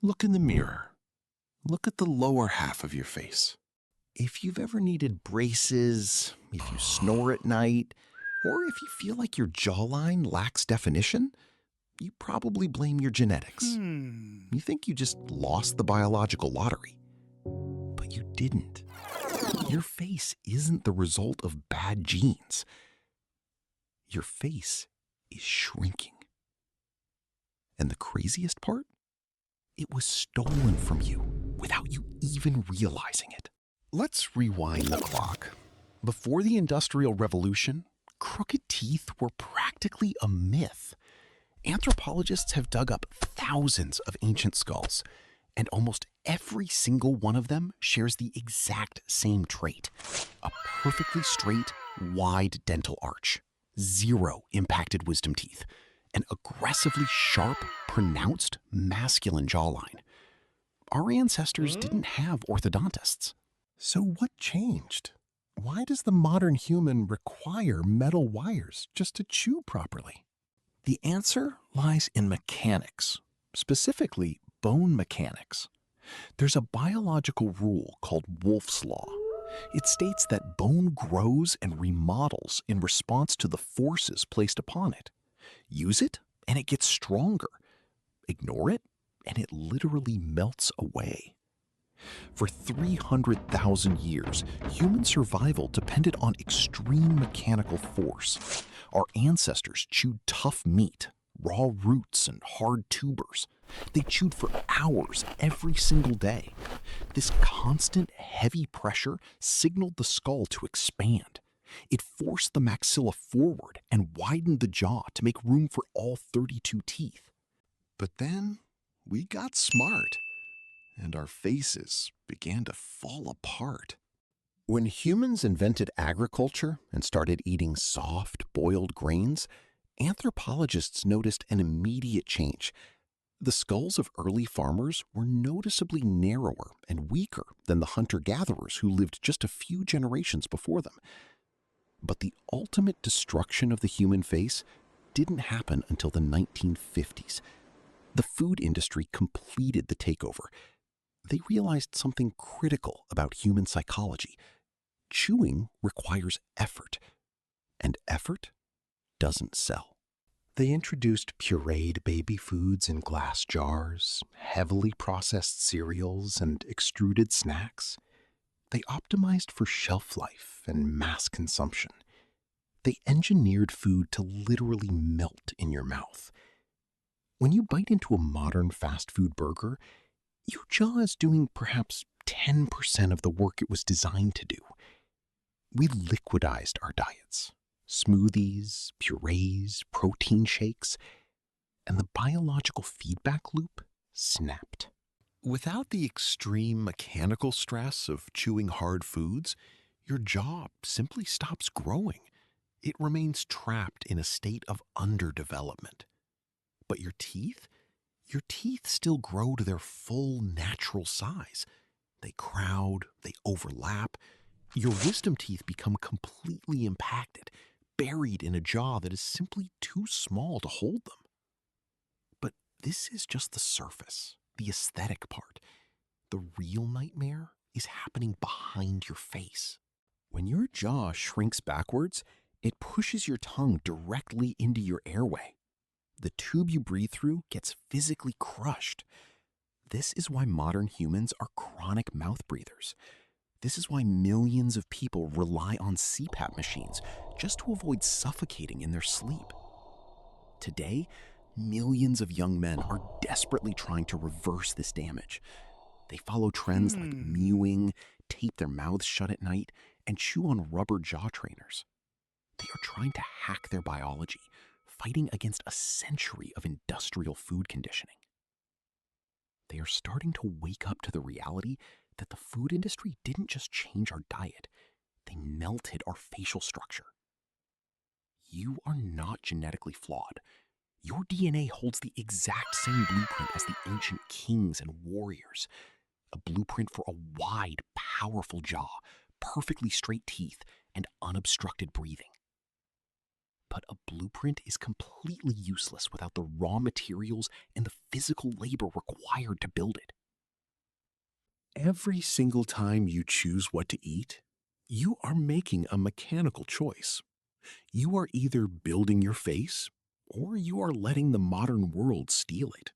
Look in the mirror. Look at the lower half of your face. If you've ever needed braces, if you snore at night, or if you feel like your jawline lacks definition, you probably blame your genetics. You think you just lost the biological lottery. But you didn't. Your face isn't the result of bad genes. Your face is shrinking. And the craziest part? It was stolen from you without you even realizing it. Let's rewind the clock. Before the Industrial Revolution, crooked teeth were practically a myth. Anthropologists have dug up thousands of ancient skulls, and almost every single one of them shares the exact same trait: a perfectly straight, wide dental arch, 0 impacted wisdom teeth, an aggressively sharp, pronounced masculine jawline. Our ancestors didn't have orthodontists. So what changed? Why does the modern human require metal wires just to chew properly? The answer lies in mechanics, specifically bone mechanics. There's a biological rule called Wolff's Law. It states that bone grows and remodels in response to the forces placed upon it. Use it, and it gets stronger. Ignore it, and it literally melts away. For 300,000 years, human survival depended on extreme mechanical force. Our ancestors chewed tough meat, raw roots, and hard tubers. They chewed for hours every single day. This constant, heavy pressure signaled the skull to expand. It forced the maxilla forward and widened the jaw to make room for all 32 teeth. But then we got smart, and our faces began to fall apart. When humans invented agriculture and started eating soft, boiled grains, anthropologists noticed an immediate change. The skulls of early farmers were noticeably narrower and weaker than the hunter-gatherers who lived just a few generations before them. But the ultimate destruction of the human face didn't happen until the 1950s. The food industry completed the takeover. They realized something critical about human psychology. Chewing requires effort, and effort doesn't sell. They introduced pureed baby foods in glass jars, heavily processed cereals, and extruded snacks. They optimized for shelf life and mass consumption. They engineered food to literally melt in your mouth. When you bite into a modern fast food burger, your jaw is doing perhaps 10% of the work it was designed to do. We liquidized our diets. Smoothies, purees, protein shakes, and the biological feedback loop snapped. Without the extreme mechanical stress of chewing hard foods, your jaw simply stops growing. It remains trapped in a state of underdevelopment. But your teeth still grow to their full natural size. They crowd, they overlap. Your wisdom teeth become completely impacted, buried in a jaw that is simply too small to hold them. But this is just the surface, the aesthetic part. The real nightmare is happening behind your face. When your jaw shrinks backwards, it pushes your tongue directly into your airway. The tube you breathe through gets physically crushed. This is why modern humans are chronic mouth breathers. This is why millions of people rely on CPAP machines just to avoid suffocating in their sleep. Today, millions of young men are desperately trying to reverse this damage. They follow trends like mewing, tape their mouths shut at night, and chew on rubber jaw trainers. They are trying to hack their biology, fighting against a century of industrial food conditioning. They are starting to wake up to the reality that the food industry didn't just change our diet, they melted our facial structure. You are not genetically flawed. Your DNA holds the exact same blueprint as the ancient kings and warriors. A blueprint for a wide, powerful jaw, perfectly straight teeth, and unobstructed breathing. but a blueprint is completely useless without the raw materials and the physical labor required to build it. Every single time you choose what to eat, you are making a mechanical choice. You are either building your face or you are letting the modern world steal it.